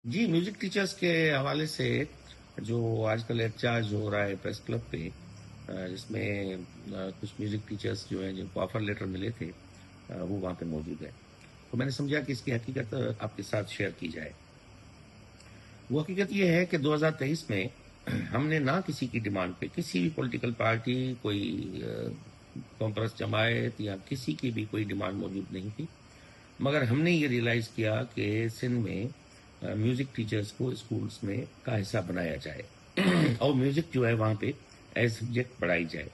जी, music teachers के हवाले से जो आजकल एहतजाज हो रहा है प्रेस क्लब पे, जिसमें कुछ म्यूज़िक टीचर्स जो हैं जिनको ऑफ़र लेटर मिले थे, वो वहाँ पे मौजूद हैं। तो मैंने समझा कि इसकी हकीकत आपके साथ शेयर की जाए। वो हकीकत ये है कि 2023 में हमने ना किसी की डिमांड पे, किसी भी पॉलिटिकल पार्टी, कोई कॉम्प्रेस जमायत या किसी की भी कोई डिमांड मौजूद नहीं थी। मगर हमने ये रियलाइज़ किया कि सिंध में म्यूज़िक टीचर्स को स्कूल्स में का हिस्सा बनाया जाए और म्यूज़िक जो है वहाँ पे एज़ सब्जेक्ट पढ़ाई जाए।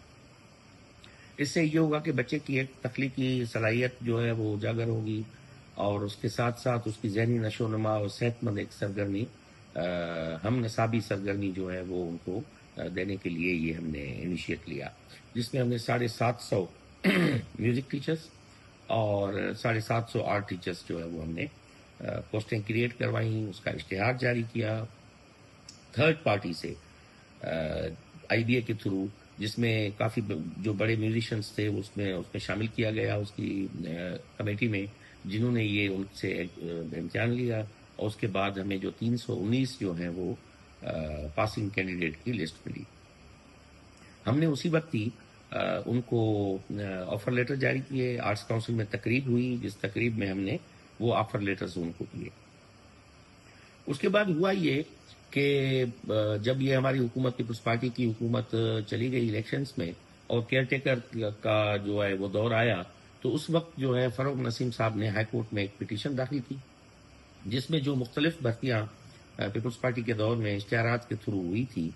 इससे ये होगा कि बच्चे की एक तख्लीकी सलाहियत जो है वो उजागर होगी और उसके साथ-साथ उसकी ज़हनी नशो-नुमा और सेहतमंद एक सरगर्मी हम नसाबी सरगर्मी जो है वो उनको देने के लिए ये हमने इनिशिएट लिया। जिसमें हमने 750 म्यूज़िक टीचर्स और 750 आर्ट टीचर्स जो है वो हमने पोस्टें क्रिएट करवाई, उसका इश्तिहार जारी किया, थर्ड पार्टी से आईबीए के थ्रू, जिसमें काफ़ी जो बड़े म्यूजिशियंस थे उसमें उसमें शामिल किया गया उसकी कमेटी में, जिन्होंने ये उनसे इम्तिहान लिया और उसके बाद हमें जो 319 जो हैं वो पासिंग कैंडिडेट की लिस्ट मिली। हमने उसी वक्त ही उनको ऑफर लेटर जारी किए। आर्ट्स काउंसिल में तकरीब हुई, जिस तकरीब में हमने वो ऑफर लेटर्स उनको दिए। उसके बाद हुआ ये कि जब ये हमारी हुकूमत, पीपल्स पार्टी की हुकूमत चली गई इलेक्शंस में और केयरटेकर का जो है वो दौर आया, तो उस वक्त जो है फरोग नसीम साहब ने हाई कोर्ट में एक पिटीशन दाखिल की, जिसमें जो मुख्तलिफ भर्तियां पीपल्स पार्टी के दौर में इश्तिहारात के थ्रू हुई थी,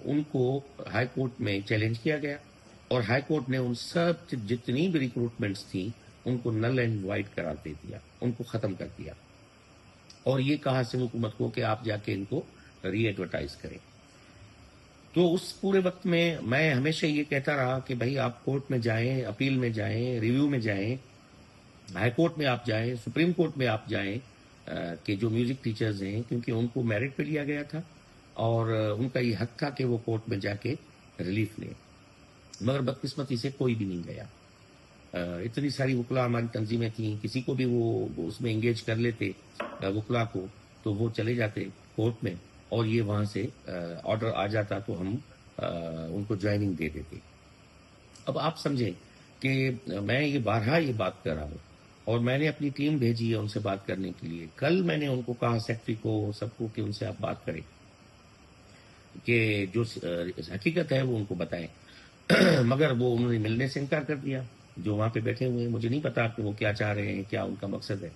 उनको हाई कोर्ट में चैलेंज किया गया और हाई कोर्ट ने उन सब जितनी भी रिक्रूटमेंट्स थी उनको नल एंड वाइड करार दे दिया, उनको ख़त्म कर दिया और ये कहा सिंध हुकूमत को कि आप जाके इनको री एडवर्टाइज करें। तो उस पूरे वक्त में मैं हमेशा ये कहता रहा कि भाई आप कोर्ट में जाएं, अपील में जाएं, रिव्यू में जाएं, हाई कोर्ट में आप जाएं, सुप्रीम कोर्ट में आप जाएं, कि जो म्यूजिक टीचर्स हैं क्योंकि उनको मेरिट पे लिया गया था और उनका ये हक था कि वो कोर्ट में जाके रिलीफ लें। मगर बदकिस्मती से कोई भी नहीं गया। इतनी सारी वकला हमारी तंजीमें थी, किसी को भी वो उसमें एंगेज कर लेते वकला को, तो वो चले जाते कोर्ट में और ये वहाँ से ऑर्डर आ जाता तो हम उनको ज्वाइनिंग दे देते। अब आप समझें कि मैं ये बारहा ये बात कर रहा हूँ और मैंने अपनी टीम भेजी है उनसे बात करने के लिए। कल मैंने उनको कहा सेक्रेटरी को, सबको, कि उनसे आप बात करें कि जो हकीकत है वो उनको बताएं। मगर वो उन्होंने मिलने से इनकार कर दिया। जो वहाँ पे बैठे हुए हैं, मुझे नहीं पता कि वो क्या चाह रहे हैं, क्या उनका मकसद है।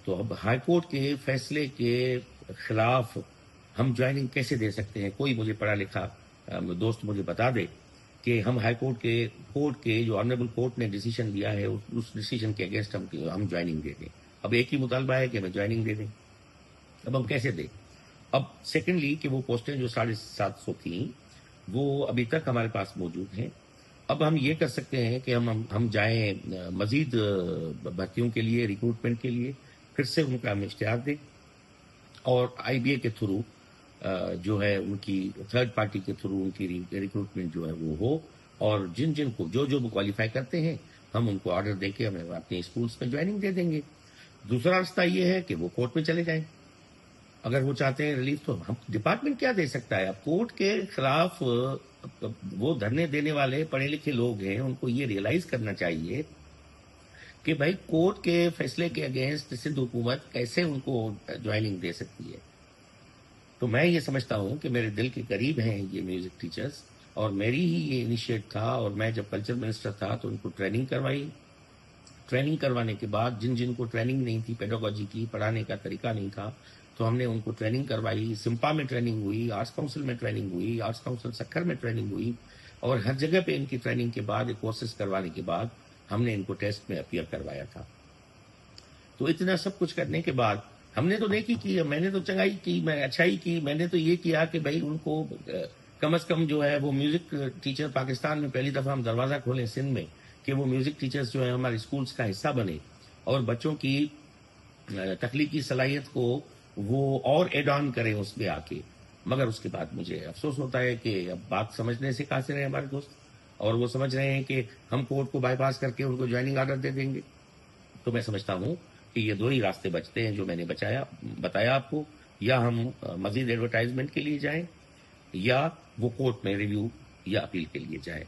तो अब हाई कोर्ट के फैसले के खिलाफ हम ज्वाइनिंग कैसे दे सकते हैं? कोई मुझे पढ़ा लिखा दोस्त मुझे बता दे कि हम हाई कोर्ट के जो ऑनरेबल कोर्ट ने डिसीजन लिया है उस डिसीजन के अगेंस्ट हम ज्वाइनिंग दे दें। अब एक ही मुतालबा है कि हमें ज्वाइनिंग दे दें। अब हम कैसे दें? अब सेकेंडली कि वो पोस्टें जो 750 थी वो अभी तक हमारे पास मौजूद हैं। अब हम ये कर सकते हैं कि हम जाएं मजीद भर्तियों के लिए, रिक्रूटमेंट के लिए, फिर से उनका हम इश्तिहार दें और आईबीए के थ्रू जो है उनकी थर्ड पार्टी के थ्रू उनकी रिक्रूटमेंट जो है वो हो और जिन जिन को जो जो वो क्वालिफाई करते हैं हम उनको ऑर्डर दे के हमें अपने स्कूल्स में ज्वाइनिंग दे देंगे। दूसरा रास्ता ये है कि वो कोर्ट में चले जाएं। अगर वो चाहते हैं रिलीफ, तो हम डिपार्टमेंट क्या दे सकता है? अब कोर्ट के खिलाफ वो धरने देने वाले पढ़े लिखे लोग हैं, उनको ये रियलाइज करना चाहिए कि भाई कोर्ट के फैसले के अगेंस्ट सिंध हुकूमत कैसे उनको ज्वाइनिंग दे सकती है। तो मैं ये समझता हूँ कि मेरे दिल के करीब हैं ये म्यूजिक टीचर्स और मेरी ही ये इनिशिएट था और मैं जब कल्चर मिनिस्टर था तो उनको ट्रेनिंग करवाई। ट्रेनिंग करवाने के बाद जिन जिन को ट्रेनिंग नहीं थी, पेडागोजी की, पढ़ाने का तरीका नहीं था, तो हमने उनको ट्रेनिंग करवाई। सिम्पा में ट्रेनिंग हुई, आर्ट्स काउंसिल में ट्रेनिंग हुई, आर्ट्स काउंसिल सक्खर में ट्रेनिंग हुई और हर जगह पे इनकी ट्रेनिंग के बाद, कोर्सेज करवाने के बाद हमने इनको टेस्ट में अपीयर करवाया था। तो इतना सब कुछ करने के बाद हमने तो नेकी की, मैंने तो चंगाई की, मैं अच्छाई की। मैंने तो ये किया कि भाई उनको कम से कम जो है वो म्यूजिक टीचर, पाकिस्तान में पहली दफा हम दरवाजा खोलें सिंध में कि वो म्यूजिक टीचर्स जो है हमारे स्कूल्स का हिस्सा बने और बच्चों की तख्लीकी सलाहियत को वो और एड ऑन करें उसमें आके। मगर उसके बाद मुझे अफसोस होता है कि अब बात समझने से कहाँ से रहे हमारे दोस्त, और वो समझ रहे हैं कि हम कोर्ट को बाईपास करके उनको ज्वाइनिंग ऑर्डर दे देंगे। तो मैं समझता हूँ کہ یہ دو ہی راستے بچتے ہیں جو میں نے بتایا آپ کو، یا ہم مزید ایڈورٹائزمنٹ کے لیے جائیں، یا وہ کورٹ میں ریویو یا اپیل کے لیے جائیں.